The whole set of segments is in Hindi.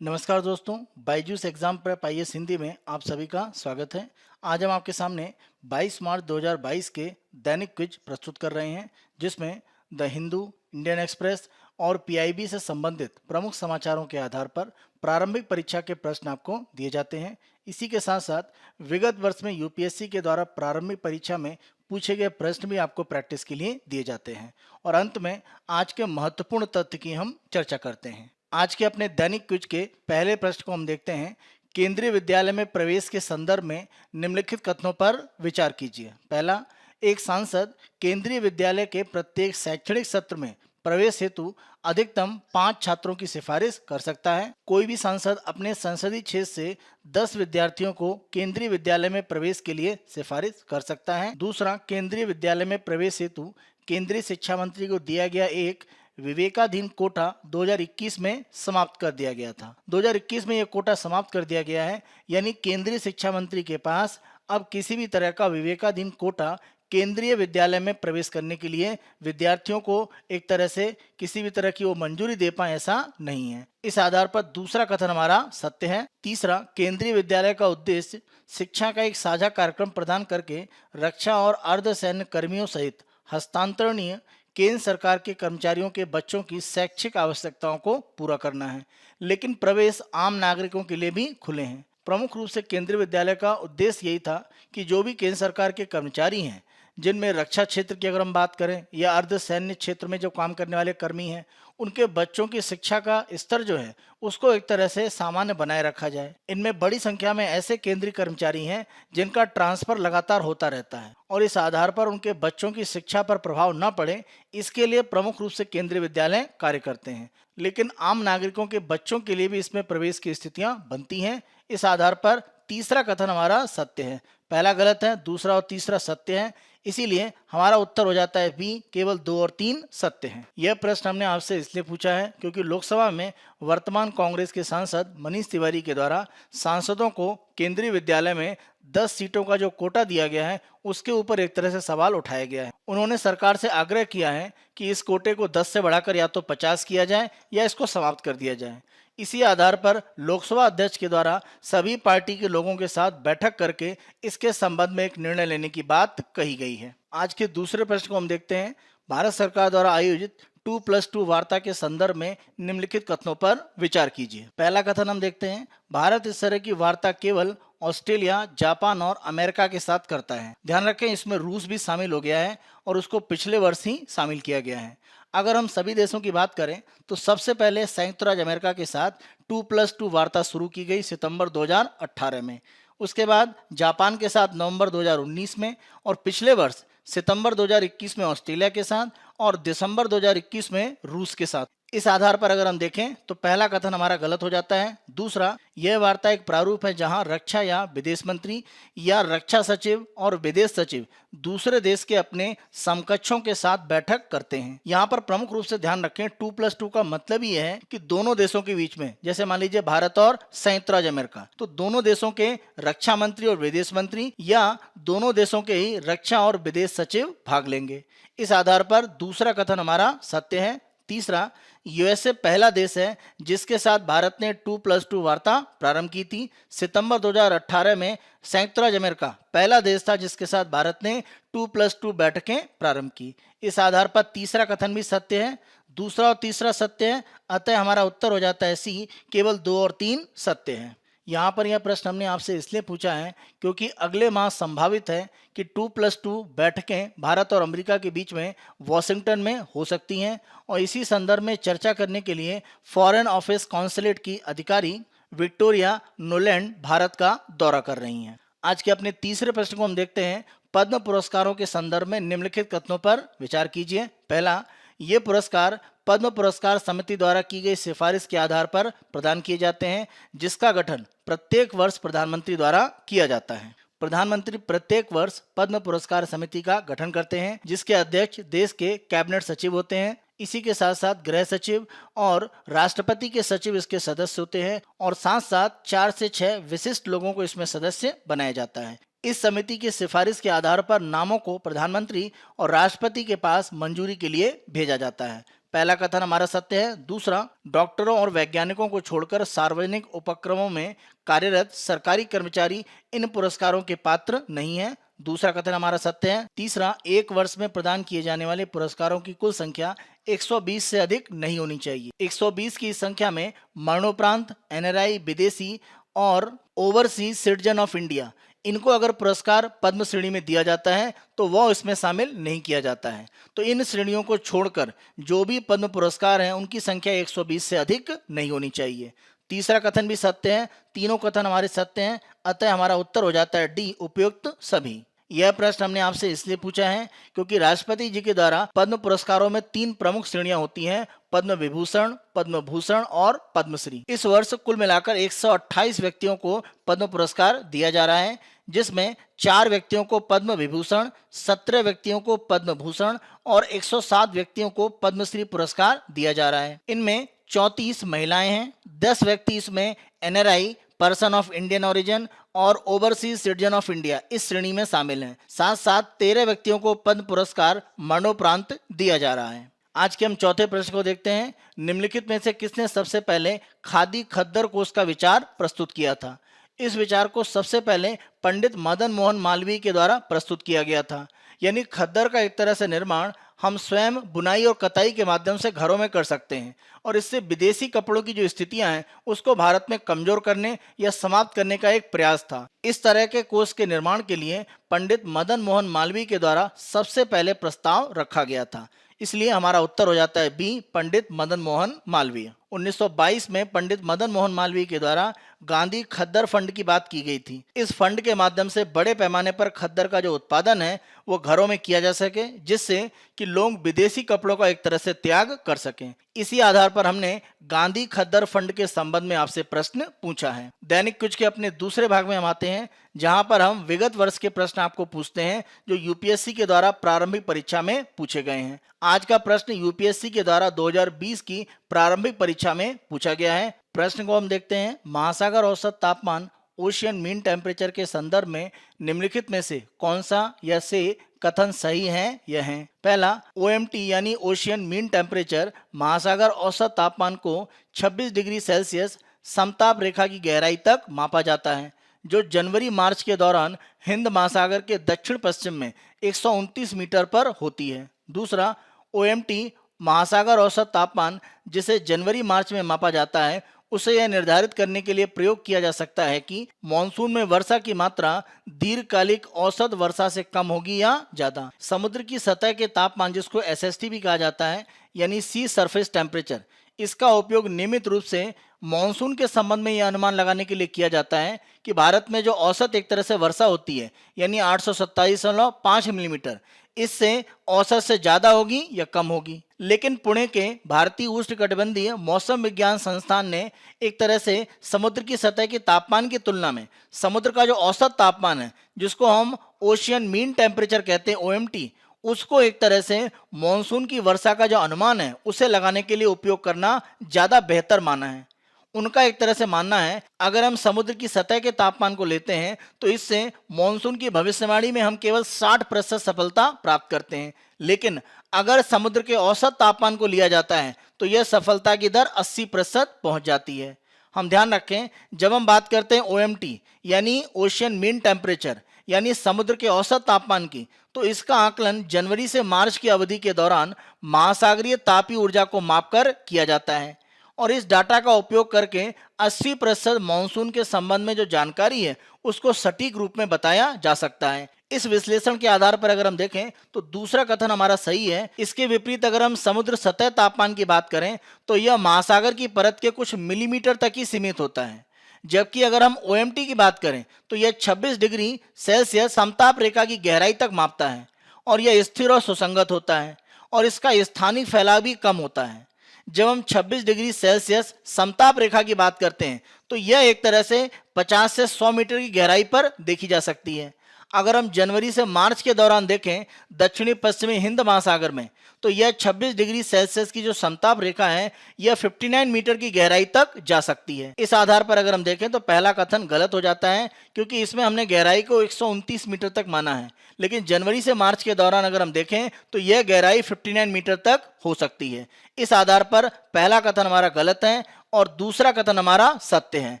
नमस्कार दोस्तों, Byju's exam prep IAS Hindi में आप सभी का स्वागत है। आज हम आपके सामने 22 मार्च 2022 के दैनिक क्विज प्रस्तुत कर रहे हैं, जिसमें द हिंदू, इंडियन एक्सप्रेस और पीआईबी से संबंधित प्रमुख समाचारों के आधार पर प्रारंभिक परीक्षा के प्रश्न आपको दिए जाते हैं। इसी के साथ साथ विगत वर्ष में यूपीएससी के द्वारा प्रारंभिक परीक्षा में पूछे गए प्रश्न भी आपको प्रैक्टिस के लिए दिए जाते हैं। और अंत में आज के महत्वपूर्ण तथ्य की हम चर्चा करते हैं। आज के अपने दैनिक क्विज के पहले प्रश्न को हम देखते हैं। केंद्रीय विद्यालय में प्रवेश के संदर्भ में निम्नलिखित कथनों पर विचार कीजिए। पहला, एक सांसद केंद्रीय विद्यालय के प्रत्येक शैक्षणिक सत्र में प्रवेश हेतु अधिकतम 5 छात्रों की सिफारिश कर सकता है। कोई भी सांसद अपने संसदीय क्षेत्र से 10 विद्यार्थियों को केंद्रीय विद्यालय में प्रवेश के लिए सिफारिश कर सकता है। दूसरा, केंद्रीय विद्यालय में प्रवेश हेतु केंद्रीय शिक्षा मंत्री को दिया गया एक विवेकाधीन कोटा 2021 में समाप्त कर दिया गया था। 2021 में यह कोटा समाप्त कर दिया गया है, यानी केंद्रीय शिक्षा मंत्री के पास अब किसी भी तरह का विवेकाधीन कोटा केंद्रीय विद्यालय में प्रवेश करने के लिए विद्यार्थियों को एक तरह से किसी भी तरह की वो मंजूरी दे पाए, ऐसा नहीं है। इस आधार पर दूसरा कथन हमारा सत्य है। तीसरा, केंद्रीय विद्यालय का उद्देश्य शिक्षा का एक साझा कार्यक्रम प्रदान करके रक्षा और अर्धसैन्य कर्मियों सहित हस्तांतरणीय केंद्र सरकार के कर्मचारियों के बच्चों की शैक्षिक आवश्यकताओं को पूरा करना है, लेकिन प्रवेश आम नागरिकों के लिए भी खुले हैं। प्रमुख रूप से केंद्रीय विद्यालय का उद्देश्य यही था कि जो भी केंद्र सरकार के कर्मचारी हैं, जिनमें रक्षा क्षेत्र की अगर हम बात करें या अर्धसैन्य क्षेत्र में जो काम करने वाले कर्मी हैं, उनके बच्चों की शिक्षा का स्तर जो है उसको एक तरह से सामान्य बनाए रखा जाए। इनमें बड़ी संख्या में ऐसे केंद्रीय कर्मचारी हैं जिनका ट्रांसफर लगातार होता रहता है, और इस आधार पर उनके बच्चों की शिक्षा पर प्रभाव न पड़े, इसके लिए प्रमुख रूप से केंद्रीय विद्यालय कार्य करते हैं। लेकिन आम नागरिकों के बच्चों के लिए भी इसमें प्रवेश की स्थितियां बनती हैं। इस आधार पर तीसरा कथन हमारा सत्य है। पहला गलत है, दूसरा और तीसरा सत्य है, इसीलिए हमारा उत्तर हो जाता है बी, केवल 2 और 3 सत्य हैं। यह प्रश्न हमने आपसे इसलिए पूछा है क्योंकि लोकसभा में वर्तमान कांग्रेस के सांसद मनीष तिवारी के द्वारा सांसदों को केंद्रीय विद्यालय में 10 सीटों का जो कोटा दिया गया है उसके ऊपर एक तरह से सवाल उठाया गया है। उन्होंने सरकार से आग्रह किया है कि इस कोटे को 10 से बढ़ाकर या तो 50 किया जाए या इसको समाप्त कर दिया जाए। इसी आधार पर लोकसभा अध्यक्ष के द्वारा सभी पार्टी के लोगों के साथ बैठक करके इसके संबंध में एक निर्णय लेने की बात कही गई है। आज के दूसरे प्रश्न को हम देखते हैं। भारत सरकार द्वारा आयोजित 2+2 वार्ता के संदर्भ में निम्नलिखित कथनों पर विचार कीजिए। पहला कथन हम देखते हैं, भारत इस तरह की वार्ता केवल ऑस्ट्रेलिया, जापान और अमेरिका के साथ करता है। ध्यान रखें, इसमें रूस भी शामिल हो गया है और उसको पिछले वर्ष ही शामिल किया गया है। अगर हम सभी देशों की बात करें तो सबसे पहले संयुक्त राज्य अमेरिका के साथ 2+2 वार्ता शुरू की गई सितंबर 2018 में। उसके बाद जापान के साथ नवंबर 2019 में, और पिछले वर्ष सितंबर 2021 में ऑस्ट्रेलिया के साथ और दिसंबर 2021 में रूस के साथ। इस आधार पर अगर हम देखें तो पहला कथन हमारा गलत हो जाता है। दूसरा, यह वार्ता एक प्रारूप है जहां रक्षा या विदेश मंत्री या रक्षा सचिव और विदेश सचिव दूसरे देश के अपने समकक्षों के साथ बैठक करते हैं। यहाँ पर प्रमुख रूप से ध्यान रखें, 2+2 का मतलब ही है कि दोनों देशों के बीच में, जैसे मान लीजिए भारत और संयुक्त राज्य अमेरिका, तो दोनों देशों के रक्षा मंत्री और विदेश मंत्री या दोनों देशों के ही रक्षा और विदेश सचिव भाग लेंगे। इस आधार पर दूसरा कथन हमारा सत्य है। तीसरा, यूएसए पहला देश है जिसके साथ भारत ने 2+2 वार्ता प्रारंभ की थी। सितंबर 2018 में संयुक्त राज्य अमेरिका पहला देश था जिसके साथ भारत ने 2+2 बैठकें प्रारंभ की। इस आधार पर तीसरा कथन भी सत्य है, दूसरा और तीसरा सत्य है, अतः हमारा उत्तर हो जाता है सी, केवल 2 और 3 सत्य है। यहाँ पर यह प्रश्न हमने आपसे इसलिए पूछा है क्योंकि अगले माह संभावित है कि 2+2 बैठकें भारत और अमेरिका के बीच में वॉशिंगटन में हो सकती हैं, और इसी संदर्भ में चर्चा करने के लिए फॉरेन ऑफिस कॉन्सुलेट की अधिकारी विक्टोरिया नोलैंड भारत का दौरा कर रही हैं। आज के अपने तीसरे प्रश्न को हम देखते हैं। पद्म पुरस्कारों के संदर्भ में निम्नलिखित कथनों पर विचार कीजिए। पहला, ये पुरस्कार पद्म पुरस्कार समिति द्वारा की गई सिफारिश के आधार पर प्रदान किए जाते हैं, जिसका गठन प्रत्येक वर्ष प्रधानमंत्री द्वारा किया जाता है। प्रधानमंत्री प्रत्येक वर्ष पद्म पुरस्कार समिति का गठन करते हैं, जिसके अध्यक्ष देश के कैबिनेट सचिव होते हैं। इसी के साथ साथ गृह सचिव और राष्ट्रपति के सचिव इसके सदस्य होते हैं, और साथ साथ 4 से 6 विशिष्ट लोगों को इसमें सदस्य बनाया जाता है। इस समिति की सिफारिश के आधार पर नामों को प्रधानमंत्री और राष्ट्रपति के पास मंजूरी के लिए भेजा जाता है। पहला कथन हमारा सत्य है। दूसरा, डॉक्टरों और वैज्ञानिकों को छोड़कर सार्वजनिक उपक्रमों में कार्यरत सरकारी कर्मचारी इन पुरस्कारों के पात्र नहीं है। दूसरा कथन हमारा सत्य है। तीसरा, एक वर्ष में प्रदान किए जाने वाले पुरस्कारों की कुल संख्या 120 से अधिक नहीं होनी चाहिए। 120 की संख्या में मरणोपरांत, एनआरआई, विदेशी और ओवरसीज सिटीजन ऑफ इंडिया, इनको अगर पुरस्कार पद्म श्रेणी में दिया जाता है तो वह इसमें शामिल नहीं किया जाता है। तो इन श्रेणियों को छोड़कर जो भी पद्म पुरस्कार हैं उनकी संख्या 120 से अधिक नहीं होनी चाहिए। तीसरा कथन भी सत्य है। तीनों कथन हमारे सत्य हैं, अतः हमारा उत्तर हो जाता है डी, उपयुक्त सभी। यह प्रश्न हमने आपसे इसलिए पूछा है क्योंकि राष्ट्रपति जी के द्वारा पद्म पुरस्कारों में 3 प्रमुख श्रेणियां होती हैं, पद्म विभूषण, पद्म भूषण और पद्मश्री। इस वर्ष कुल मिलाकर 128 व्यक्तियों को पद्म पुरस्कार दिया जा रहा है, जिसमें 4 व्यक्तियों को पद्म विभूषण, 17 व्यक्तियों को पद्म भूषण और 107 व्यक्तियों को पद्मश्री पुरस्कार दिया जा रहा है। इनमें 34 महिलाएं हैं, 10 व्यक्ति इसमें NRI, person of Indian origin और ओवरसीज सिटीजन ऑफ इंडिया इस श्रेणी में शामिल हैं। साथ साथ 13 व्यक्तियों को पद्म पुरस्कार मरणोपरांत दिया जा रहा है। आज के हम चौथे प्रश्न को देखते हैं। निम्नलिखित में से किसने सबसे पहले खादी खद्दर कोष का विचार प्रस्तुत किया था? इस विचार को सबसे पहले पंडित मदन मोहन मालवीय के द्वारा प्रस्तुत किया गया था। यानी खद्दर का एक तरह से निर्माण हम स्वयं बुनाई और कताई के माध्यम से घरों में कर सकते हैं और इससे विदेशी कपड़ों की जो स्थितियां हैं उसको भारत में कमजोर करने या समाप्त करने का एक प्रयास था। इस तरह के कोष के निर्माण के लिए पंडित मदन मोहन मालवीय के द्वारा सबसे पहले प्रस्ताव रखा गया था। इसलिए हमारा उत्तर हो जाता है बी, पंडित मदन मोहन मालवीय। 1922 में पंडित मदन मोहन मालवीय के द्वारा गांधी खद्दर फंड की बात की गई थी। इस फंड के माध्यम से बड़े पैमाने पर खद्दर का जो उत्पादन है वो घरों में किया जा सके, जिससे कि लोग विदेशी कपड़ों का एक तरह से त्याग कर सकें। इसी आधार पर हमने गांधी खद्दर फंड के संबंध में आपसे प्रश्न पूछा है। दैनिक क्विज के अपने दूसरे भाग में हम आते हैं, जहां पर हम विगत वर्ष के प्रश्न आपको पूछते हैं जो यूपीएससी के द्वारा प्रारंभिक परीक्षा में पूछे गए हैं। आज का प्रश्न यूपीएससी के द्वारा 2020 की प्रारंभिक परीक्षा में पूछा गया है। प्रश्न को हम देखते हैं। महासागर औसत तापमान ओशियन मीन टेम्परेचर के संदर्भ में निम्नलिखित में से कौन सा या से कथन सही है? यह है। पहला, OMT यानी ओशियन मीन टेम्परेचर महासागर औसत तापमान को 26 डिग्री सेल्सियस समताप रेखा की गहराई तक मापा जाता है, जो जनवरी मार्च के दौरान हिंद महासागर के दक्षिण पश्चिम में 129 मीटर पर होती है। दूसरा, OMT महासागर औसत तापमान जिसे जनवरी मार्च में मापा जाता है उसे यह निर्धारित करने के लिए प्रयोग किया जा सकता है कि मॉनसून में वर्षा की मात्रा दीर्घकालिक औसत वर्षा से कम होगी या ज्यादा। समुद्र की सतह के तापमान जिसको SST भी कहा जाता है यानी सी सरफेस टेम्परेचर, इसका उपयोग नियमित रूप से मॉनसून के संबंध में यह अनुमान लगाने के लिए किया जाता है कि भारत में जो औसत एक तरह से वर्षा होती है यानी 827.5 मिलीमीटर, इससे औसत से ज्यादा होगी या कम होगी। लेकिन पुणे के भारतीय उष्णकटिबंधीय मौसम विज्ञान संस्थान ने एक तरह से समुद्र की सतह के तापमान की तुलना में समुद्र का जो औसत तापमान है जिसको हम ओशियन मीन टेम्परेचर कहते हैं OMT, उसको एक तरह से मॉनसून की वर्षा का जो अनुमान है उसे लगाने के लिए उपयोग करना ज्यादा बेहतर माना है। उनका एक तरह से मानना है अगर हम समुद्र की सतह के तापमान को लेते हैं तो इससे मॉनसून की भविष्यवाणी में हम केवल 60% सफलता प्राप्त करते हैं, लेकिन अगर समुद्र के औसत तापमान को लिया जाता है तो यह सफलता की दर 80% पहुंच जाती है। हम ध्यान रखें, जब हम बात करते हैं OMT यानी ओशियन मीन टेम्परेचर यानी समुद्र के औसत तापमान की, तो इसका आकलन जनवरी से मार्च की अवधि के दौरान महासागरीय तापीय ऊर्जा को मापकर किया जाता है और इस डाटा का उपयोग करके 80% मॉनसून के संबंध में जो जानकारी है उसको सटीक रूप में बताया जा सकता है। इस विश्लेषण के आधार पर अगर हम देखें तो दूसरा कथन हमारा सही है। इसके विपरीत अगर हम समुद्र सतह तापमान की बात करें तो यह महासागर की परत के कुछ मिलीमीटर तक ही सीमित होता है, जबकि अगर हम OMT की बात करें तो यह 26 डिग्री सेल्सियस समताप रेखा की गहराई तक मापता है और यह स्थिर और सुसंगत होता है और इसका स्थानिक फैलाव भी कम होता है। जब हम 26 डिग्री सेल्सियस समताप रेखा की बात करते हैं तो यह एक तरह से 50 से 100 मीटर की गहराई पर देखी जा सकती है। अगर हम जनवरी से मार्च के दौरान देखें दक्षिणी पश्चिमी हिंद महासागर में, तो यह 26 डिग्री सेल्सियस की जो समताप रेखा है यह 59 मीटर की गहराई तक जा सकती है। इस आधार पर अगर हम देखें तो पहला कथन गलत हो जाता है, क्योंकि इसमें हमने गहराई को 129 मीटर तक माना है, लेकिन जनवरी से मार्च के दौरान अगर हम देखें तो यह गहराई 59 मीटर तक हो सकती है। इस आधार पर पहला कथन हमारा गलत है और दूसरा कथन हमारा सत्य है,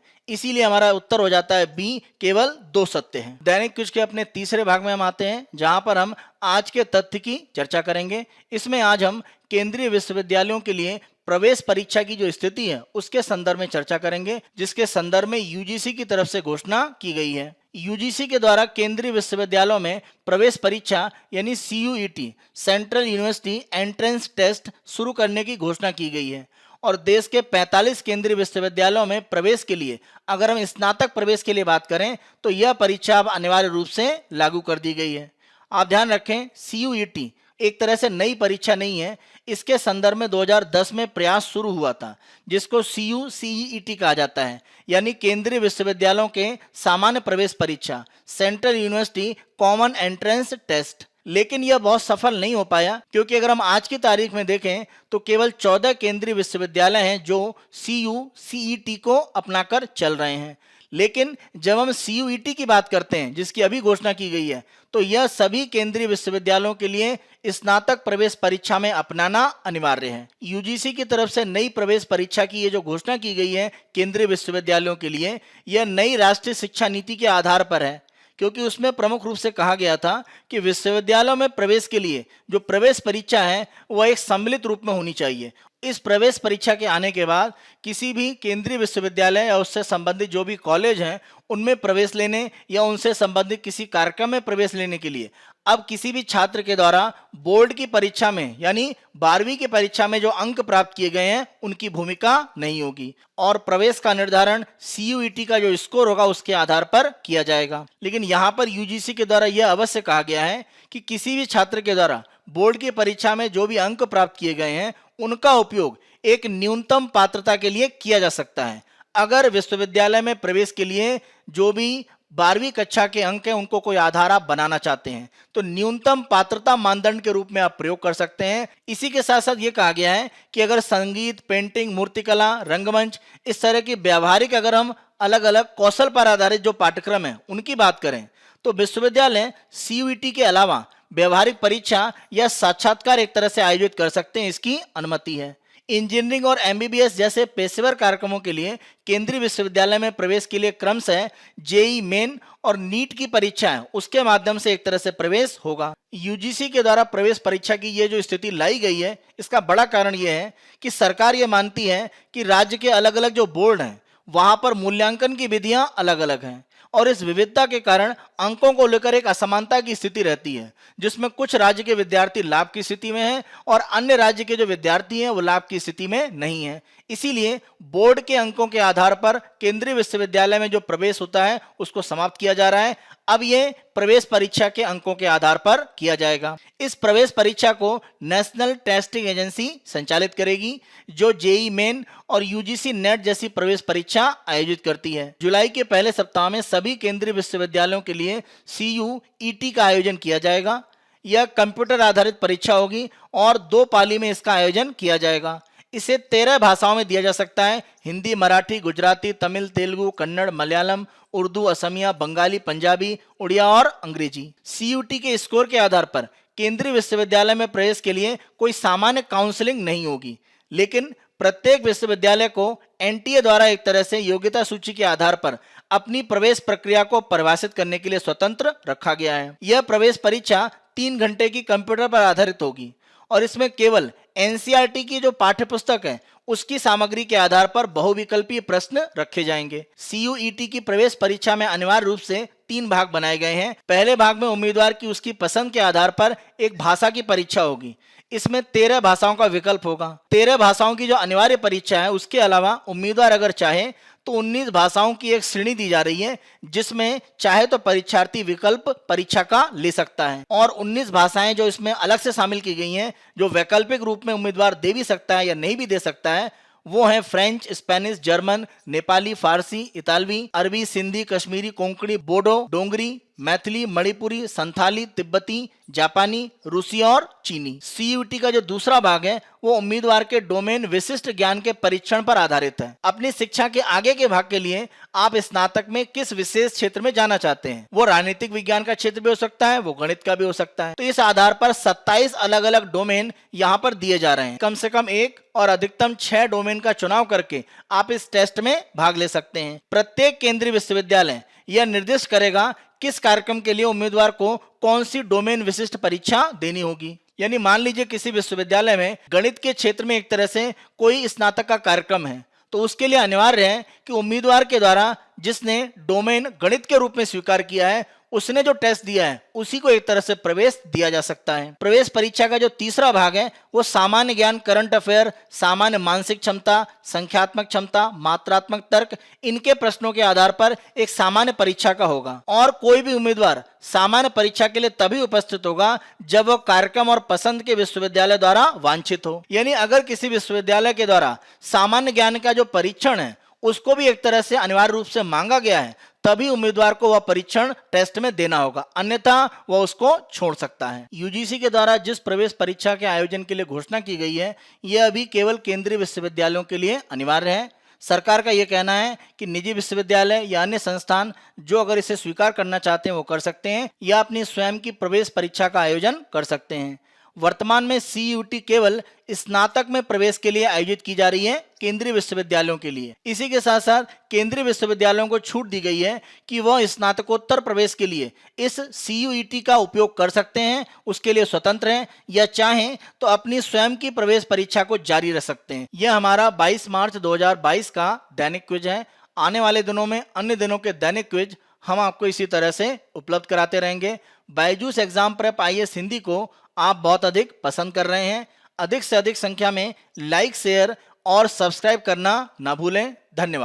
इसीलिए हमारा उत्तर हो जाता है बी, केवल 2 सत्य हैं। दैनिक क्विज के अपने तीसरे भाग में हम आते हैं, जहां पर हम आज के तथ्य की चर्चा करेंगे। इसमें आज हम केंद्रीय विश्वविद्यालयों के लिए प्रवेश परीक्षा की जो स्थिति है उसके संदर्भ में चर्चा करेंगे, जिसके संदर्भ में यूजीसी की तरफ से घोषणा की गई है। यूजीसी के द्वारा केंद्रीय विश्वविद्यालयों में प्रवेश परीक्षा यानी CUET, central university entrance test शुरू करने की घोषणा की गई है और देश के 45 केंद्रीय विश्वविद्यालयों में प्रवेश के लिए, अगर हम स्नातक प्रवेश के लिए बात करें तो यह परीक्षा अब अनिवार्य रूप से लागू कर दी गई है। आप ध्यान रखें, सीयूईटी एक तरह से नई परीक्षा नहीं है। इसके संदर्भ में 2010 में प्रयास शुरू हुआ था, जिसको सीयूसीईटी कहा जाता है, यानी केंद्रीय विश्वविद्यालयों के सामान्य प्रवेश परीक्षा, central university common entrance test. लेकिन यह बहुत सफल नहीं हो पाया, क्योंकि अगर हम आज की तारीख में देखें तो केवल 14 केंद्रीय विश्वविद्यालय हैं जो सीयूसीईटी को अपनाकर चल रहे हैं। लेकिन जब हम सीयूईटी की बात करते हैं, जिसकी अभी घोषणा की गई है, तो यह सभी केंद्रीय विश्वविद्यालयों के लिए स्नातक प्रवेश परीक्षा में अपनाना अनिवार्य है। यूजीसी की तरफ से नई प्रवेश परीक्षा की ये जो घोषणा की गई है केंद्रीय विश्वविद्यालयों के लिए, यह नई राष्ट्रीय शिक्षा नीति के आधार पर है, क्योंकि उसमें प्रमुख रूप से कहा गया था कि विश्वविद्यालयों में प्रवेश के लिए जो प्रवेश परीक्षा है वह एक सम्मिलित रूप में होनी चाहिए। इस प्रवेश परीक्षा के आने के बाद किसी भी केंद्रीय विश्वविद्यालय या उससे संबंधित जो भी कॉलेज हैं उनमें प्रवेश लेने या उनसे संबंधित किसी कार्यक्रम में प्रवेश लेने के लिए अब किसी भी छात्र के द्वारा बोर्ड की परीक्षा में यानी 12वीं की परीक्षा में जो अंक प्राप्त किए गए हैं उनकी भूमिका नहीं होगी और प्रवेश का निर्धारण सीयूईटी का जो स्कोर होगा उसके आधार पर किया जाएगा। लेकिन यहाँ पर यूजीसी के द्वारा यह अवश्य कहा गया है कि किसी भी छात्र के द्वारा बोर्ड की परीक्षा में जो भी अंक प्राप्त किए गए हैं उनका उपयोग एक न्यूनतम पात्रता के लिए किया जा सकता है। अगर विश्वविद्यालय में प्रवेश के लिए जो भी 12वीं कक्षा के अंक हैं उनको कोई आधार आप बनाना चाहते हैं तो न्यूनतम पात्रता मानदंड के रूप में आप प्रयोग कर सकते हैं। इसी के साथ साथ ये कहा गया है कि अगर संगीत, पेंटिंग, मूर्तिकला, रंगमंच, इस तरह की व्यावहारिक अगर हम अलग अलग कौशल पर आधारित जो पाठ्यक्रम है उनकी बात करें तो विश्वविद्यालय सीयूईटी के अलावा व्यवहारिक परीक्षा या साक्षात्कार एक तरह से आयोजित कर सकते हैं, इसकी अनुमति है। इंजीनियरिंग और एमबीबीएस जैसे पेशेवर कार्यक्रमों के लिए केंद्रीय विश्वविद्यालय में प्रवेश के लिए क्रमशः जेईई मेन और नीट की परीक्षाएं उसके माध्यम से एक तरह से प्रवेश होगा। यूजीसी के द्वारा प्रवेश परीक्षा की ये जो स्थिति लाई गई है इसका बड़ा कारण ये है कि सरकार ये मानती है कि राज्य के अलग अलग जो बोर्ड हैं वहां पर मूल्यांकन की विधियां अलग अलग हैं और इस विविधता के कारण अंकों को लेकर एक असमानता की स्थिति रहती है, जिसमें कुछ राज्य के विद्यार्थी लाभ की स्थिति में हैं और अन्य राज्य के जो विद्यार्थी हैं वो लाभ की स्थिति में नहीं है। इसीलिए बोर्ड के अंकों के आधार पर केंद्रीय विश्वविद्यालय में जो प्रवेश होता है उसको समाप्त किया जा रहा है। अब ये प्रवेश परीक्षा के अंकों के आधार पर किया जाएगा। इस प्रवेश परीक्षा को नेशनल टेस्टिंग एजेंसी संचालित करेगी, जो जेईई मेन और यूजीसी नेट जैसी प्रवेश परीक्षा आयोजित करती है। जुलाई के पहले सप्ताह में सभी केंद्रीय विश्वविद्यालयों के लिए सीयूईटी का आयोजन किया जाएगा। यह कंप्यूटर आधारित परीक्षा होगी और 2 पाली में इसका आयोजन किया जाएगा। इसे 13 भाषाओं में दिया जा सकता है, हिंदी, मराठी, गुजराती, तमिल, तेलुगु, कन्नड़, मलयालम, उर्दू, असमिया, बंगाली, पंजाबी, उड़िया और अंग्रेजी। सीयूटी के स्कोर के आधार पर केंद्रीय विश्वविद्यालय में प्रवेश के लिए कोई सामान्य काउंसलिंग नहीं होगी, लेकिन प्रत्येक विश्वविद्यालय को एनटीए द्वारा एक तरह से योग्यता सूची के आधार पर अपनी प्रवेश प्रक्रिया को परिभाषित करने के लिए स्वतंत्र रखा गया है। यह प्रवेश परीक्षा 3 घंटे की कंप्यूटर पर आधारित होगी और इसमें केवल एनसीईआरटी की जो पाठ्य पुस्तक है उसकी सामग्री के आधार पर बहुविकल्पीय प्रश्न रखे जाएंगे। सीयूईटी की प्रवेश परीक्षा में अनिवार्य रूप से 3 भाग बनाए गए हैं। पहले भाग में उम्मीदवार की उसकी पसंद के आधार पर एक भाषा की परीक्षा होगी। इसमें 13 भाषाओं का विकल्प होगा। 13 भाषाओं की जो अनिवार्य परीक्षा है उसके अलावा उम्मीदवार अगर चाहे तो 19 भाषाओं की एक श्रेणी दी जा रही है, जिसमें चाहे तो परीक्षार्थी विकल्प परीक्षा का ले सकता है और 19 भाषाएं जो इसमें अलग से शामिल की गई हैं, जो वैकल्पिक रूप में उम्मीदवार दे भी सकता है या नहीं भी दे सकता है, वो है फ्रेंच, स्पेनिश, जर्मन, नेपाली, फारसी, इतालवी, अरबी, सिंधी, कश्मीरी, कोंकणी, बोडो, डोंगरी, मैथिली, मणिपुरी, संथाली, तिब्बती, जापानी, रूसी और चीनी। सीयूटी का जो दूसरा भाग है वो उम्मीदवार के डोमेन विशिष्ट ज्ञान के परीक्षण पर आधारित है। अपनी शिक्षा के आगे के भाग के लिए आप स्नातक में किस विशेष क्षेत्र में जाना चाहते हैं, वो राजनीतिक विज्ञान का क्षेत्र भी हो सकता है, वो गणित का भी हो सकता है। तो इस आधार पर 27 अलग अलग डोमेन यहाँ पर दिए जा रहे हैं। कम से कम 1 और अधिकतम 6 डोमेन का चुनाव करके आप इस टेस्ट में भाग ले सकते हैं। प्रत्येक केंद्रीय विश्वविद्यालय यह निर्दिष्ट करेगा किस कार्यक्रम के लिए उम्मीदवार को कौन सी डोमेन विशिष्ट परीक्षा देनी होगी। यानी मान लीजिए किसी विश्वविद्यालय में गणित के क्षेत्र में एक तरह से कोई स्नातक का कार्यक्रम है, तो उसके लिए अनिवार्य है कि उम्मीदवार के द्वारा जिसने डोमेन गणित के रूप में स्वीकार किया है उसने जो टेस्ट दिया है उसी को एक तरह से प्रवेश दिया जा सकता है। प्रवेश परीक्षा का जो तीसरा भाग है वो सामान्य ज्ञान, करंट अफेयर, सामान्य मानसिक क्षमता, संख्यात्मक क्षमता, मात्रात्मक तर्क, इनके प्रश्नों के आधार पर एक सामान्य परीक्षा का होगा। और कोई भी उम्मीदवार सामान्य परीक्षा के लिए तभी उपस्थित होगा जब वह कार्यक्रम और पसंद के विश्वविद्यालय द्वारा वांछित हो। यानी अगर किसी विश्वविद्यालय के द्वारा सामान्य ज्ञान का जो परीक्षण है उसको भी एक तरह से अनिवार्य रूप से मांगा गया है, तभी उम्मीदवार को वह परीक्षण टेस्ट में देना होगा, अन्यथा वह उसको छोड़ सकता है। यूजीसी के द्वारा जिस प्रवेश परीक्षा के आयोजन के लिए घोषणा की गई है यह अभी केवल केंद्रीय विश्वविद्यालयों के लिए अनिवार्य है। सरकार का यह कहना है कि निजी विश्वविद्यालय या अन्य संस्थान जो अगर इसे स्वीकार करना चाहते हैं वो कर सकते हैं या अपनी स्वयं की प्रवेश परीक्षा का आयोजन कर सकते हैं। वर्तमान में सीयूटी केवल स्नातक में प्रवेश के लिए आयोजित की जा रही है केंद्रीय विश्वविद्यालयों के लिए। इसी के साथ साथ केंद्रीय विश्वविद्यालयों को छूट दी गई है कि वह स्नातकोत्तर प्रवेश के लिए इस सीयूईटी का उपयोग कर सकते हैं, उसके लिए स्वतंत्र हैं, या चाहें तो अपनी स्वयं की प्रवेश परीक्षा को जारी रख सकते हैं। यह हमारा 22 मार्च 2022 का दैनिक क्विज है। आने वाले दिनों में अन्य दिनों के दैनिक क्विज हम आपको इसी तरह से उपलब्ध कराते रहेंगे। Byju's exam prep IAS Hindi को आप बहुत अधिक पसंद कर रहे हैं। अधिक से अधिक संख्या में लाइक, शेयर और सब्सक्राइब करना ना भूलें। धन्यवाद।